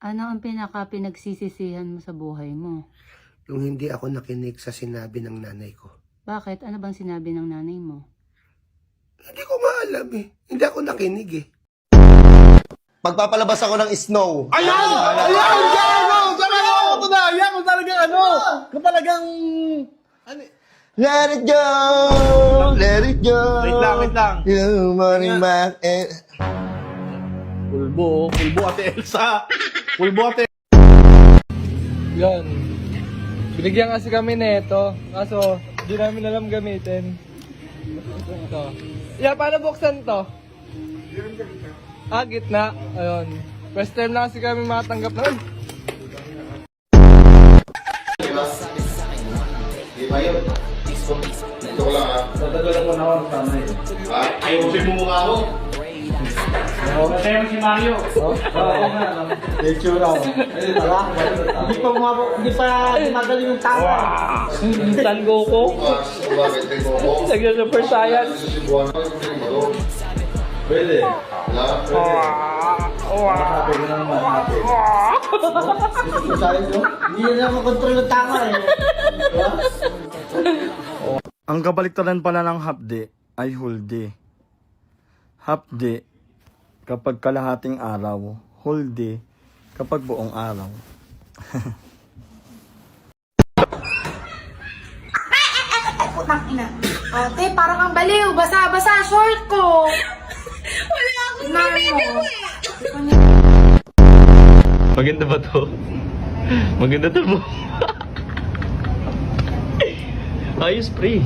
Ano ang pinaka-pinagsisisihan mo sa buhay mo? Yung hindi ako nakinig sa sinabi ng nanay ko. Bakit? Ano bang sinabi ng nanay mo? Hindi ko maalam eh. Hindi ako nakinig eh. Pagpapalabas ako ng snow. Ayan! Ayan! Gano! Gano! Ito na! Ayan! Kung talagang ano! Kung talagang... Ano? Let it go! Let it go! Wait lang. You morning back and... Pulbo. Pulbo ate Elsa. Pulbo ate... Yan. Binigyan kasi kami nito. Kaso, di namin alam gamitin. Ito. Yeah, paano buksan to? Gitna. Ayun. First time na kasi kami makatanggap na. Di ba yun? Ito ko lang ha. Tatagalan ko na ako sa nanay. Ha? Ayaw mo yung mukha mo. Kaya si Mario. Oo nga. Nature ako. Hindi pa magaling yung tama. Instant Goku. Bakit? May koko? Sagyan Super Saiyan. Susubuhan ko yung drink mo to. Pwede. Wala? Pwede na naman natin. Hindi na makontrol ng tama eh. Ang kabaliktaran pala ng hapde ay hulde. Hapde kapag kalahating araw, hulde kapag buong araw. Putang ina. Ate, parang ang baliw. Basa-basa short ko. Wala akong pinili mo eh. Maganda ba to? Maganda to mo. Ayos, pre.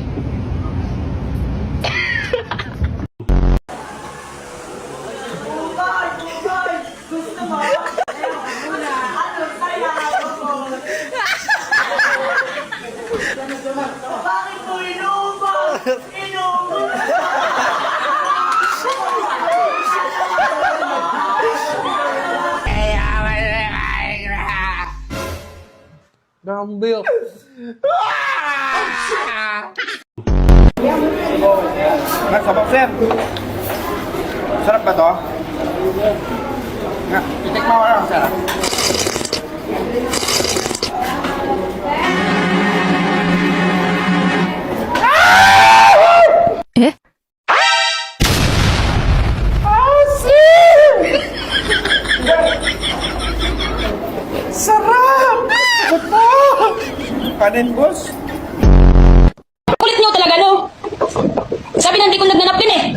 Bakit mo inuubos? Inuubos! Nakambio. Sabak sir. Sarap ba to? Nga, itikma ko lang sir. Sarap! Kanin boss? Kulit nyo talaga, no? Sabi na hindi ko nagnanapkin eh.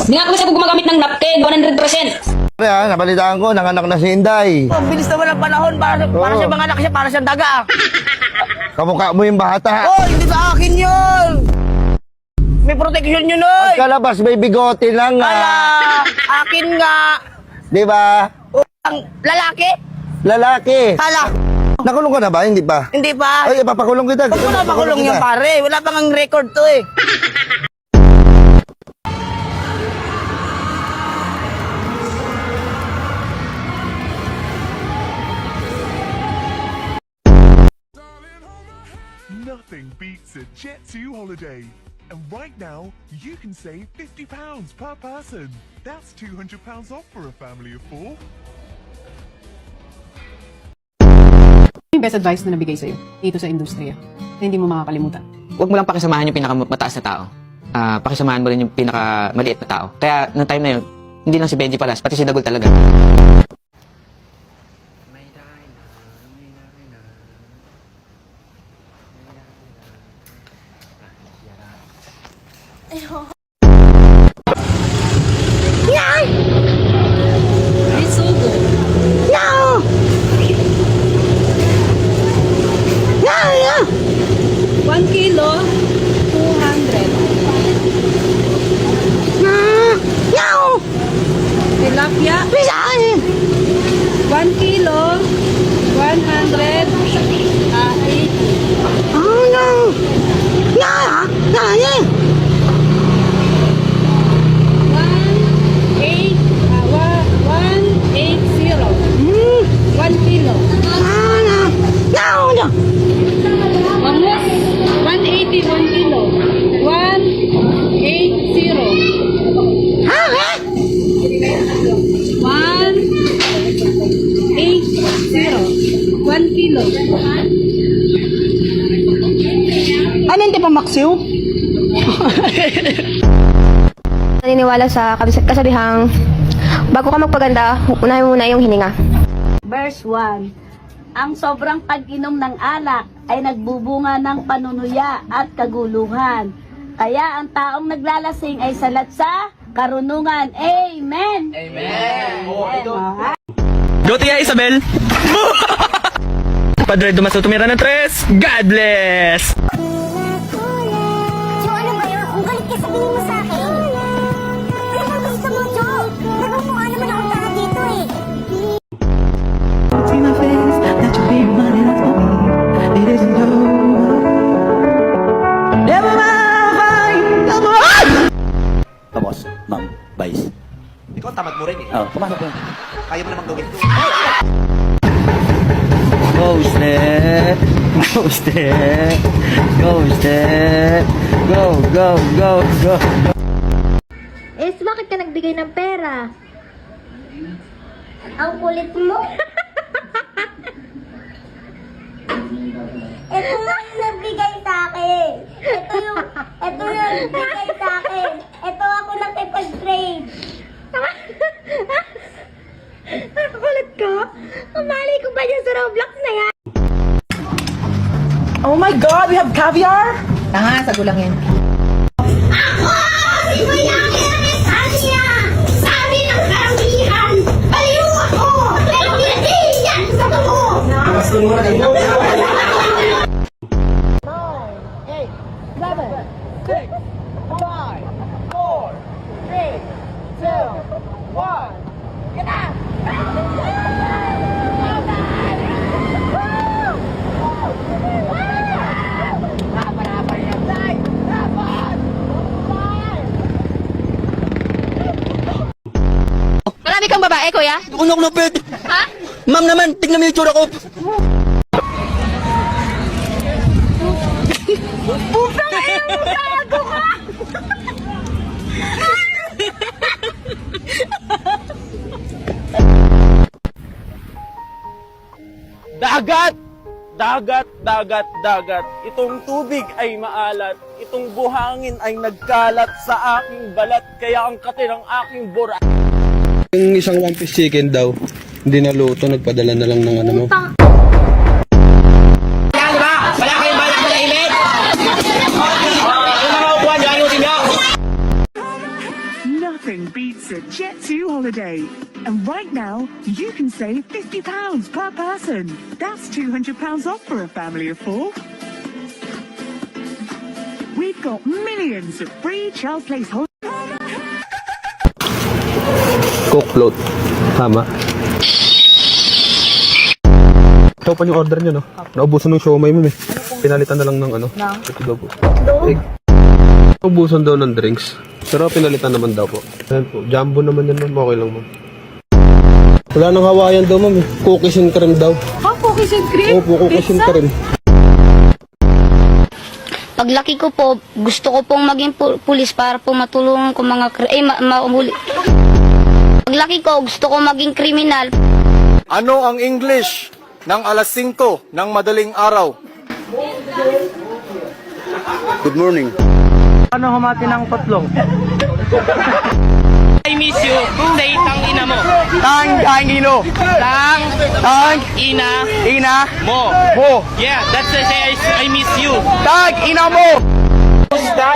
Hindi nga kami sabi gumagamit ng napkin, 100%. Kaya, nabalitaan ko, nanganak na si Inday. Ang bilis naman ng panahon, para siya mga anak siya, para siyang daga. Kamukha mo yung bata. Oh, hindi sa akin yun! May protection yun, oy! Pagkalabas, may bigote lang nga. Ala, akin nga. Di ba? Ang lalaki? Lalaki. Hala, Nakulong ka na ba? Hindi pa? hindi pa. Ay, ipapakulong kita. Huwag mo na makulong yan, pare. Wala pang ang record to eh. Nothing beats a Jet2 holiday. And right now, you can save £50 per person. That's £200 off for a family of 4. Yung best advice na nabigay sa'yo dito sa industriya na hindi mo makakalimutan? Huwag mo lang pakisamahan yung pinakamataas na tao. Pakisamahan mo rin yung pinakamaliit na tao. Kaya, noong time na yun, hindi lang si Benji Palas, pati si Dagol talaga. It's so good. No! No, no! 1 kilo, 200. No! Tilapia, Bisahan! 1 kilo, 100. 80. Oh, no! No! No! No! Ano yung tipamaksiw? Naniniwala sa kasabihang, bago ka magpaganda, unahin muna yung hininga. Verse 1. Ang sobrang pag-inom ng alak ay nagbubunga ng panunuya at kaguluhan. Kaya ang taong naglalasing ay salat sa karunungan. Amen! Amen! Go Tia Isabel! Padre Dumaso tumira ng 3. God bless! Jo, ano ba yun? Kung galit ka, sabihin mo sa akin. Ano ba gusto mo, Jo? Nagmumukha naman ako tanga dito eh. Tapos, ma'am, vice. Ikaw tamad mo rin eh. Oh, pumasok po. Kaya mo namang gawin to. Ghosted! Ghosted! Ghosted! Go, go, go, go! Bakit ka nagbigay ng pera? Ang kulit mo. Ito nga yung nagbigay sa akin. Ito yung nagbigay sa akin. Ito ako nakipag-trade. Kulit ko? Umali ko ba yan sa Roblox na yan? Oh my God, we have caviar? Tanga, sago lang yan. Ako! Si Mayaki ang sabi niya! Sabi ng karamihan! Baliw ako! Pero hindi yan sa totoo! Marami kang babae, kuya? Kung ako napit! Ha? Ma'am naman, tignan mo yung tsura ko! Dagat! Dagat, dagat, dagat. Itong tubig ay maalat. Itong buhangin ay nagkalat sa aking balat. Kaya ang kati ng aking burat. Yung isang one-piece chicken daw, hindi naluto, nagpadala na lang ng ano mo. Nothing beats a Jet2 holiday. And right now, you can save £50 per person. That's £200 off for a family of 4. We've got millions of free child place holidays. Coke float. Tama. Ito pa yung order nyo, no? Naubusan ng siomay mo, eh. Pinalitan na lang ng ano? Ito daw po. Naubusan daw ng drinks. Pero pinalitan naman daw po. Ayan po. Jumbo naman yan, ma'am. Okay lang, ma'am. Wala nang Hawaiian daw, ma'am. Cookies and cream daw. Oh, cookies and cream? Opo, cookies and cream. Paglaki ko po, gusto ko pong maging pulis para po matulungan ko mga mahuli. Paglaki ko, gusto ko maging kriminal. Ano ang English ng alas 5 ng madaling araw? Good morning. Ano humati ng patlong? I miss you. Say tang ina mo. Tang ino. Tang ina mo. Yeah, that's the say I miss you. Tang ina mo.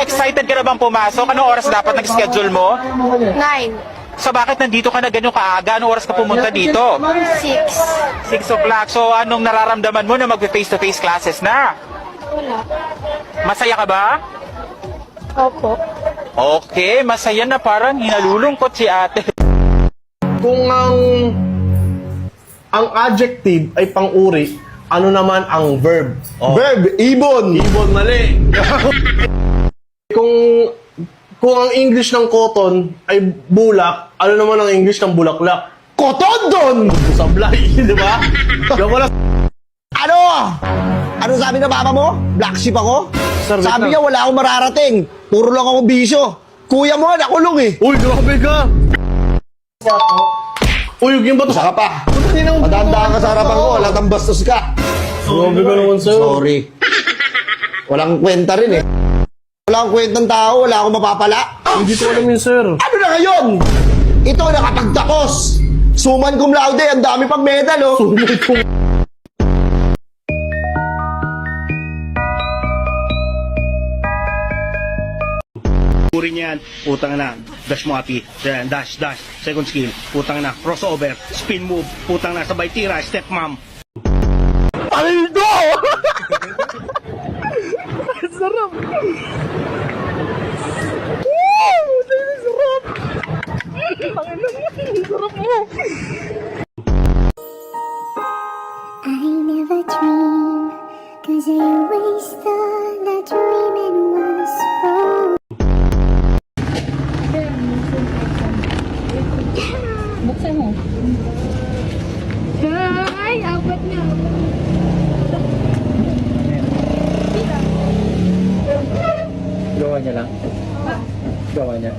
Excited ka na bang pumasok? Anong oras dapat nag-schedule mo? 9. So bakit nandito ka na ganyan kaaga? Anong oras ka pumunta dito? 6. 6 o'clock. So anong nararamdaman mo na mag-face-to-face classes na? Wala. Masaya ka ba? Opo. Okay, masaya na, parang hinalulungkot si ate. Kung ang adjective ay pang-uri, ano naman ang verb? Verb, ibon! Ibon, mali! Kung ang English ng cotton ay bulak, ano naman ang English ng bulaklak? Cotton! Sablay, di ba? Wala. Ano? Ano sabi ng mama mo? Black sheep ako? Sabi niya wala akong mararating. Puro lang ako bisyo. Kuya mo, nakulong eh. Uy, grabe ka! Uy, yung ba ito? Saka pa. Matandaan ka sa harapan ko, wala kang bastos ka. Grabe ka naman sa'yo. Sorry. Walang kwenta rin eh. Wala akong kwentang tao, wala akong mapapala. Hindi ko alam yun, sir. Ano na ngayon? Ito nakapagtapos. Suman cum laude, ang dami pang medal, oh. Suman cum Uri niyan, putang na, dash mo api, yan, dash, second skill, putang na, crossover, spin move, putang na, sabay tira, step mom. Paldo! Sarap! Sarap! Sarap mo! I never dream, 'cause I always thought that dreaming was wrong. Buksan mo. Ay, apat na. Gawa niya lang? Gawa niya?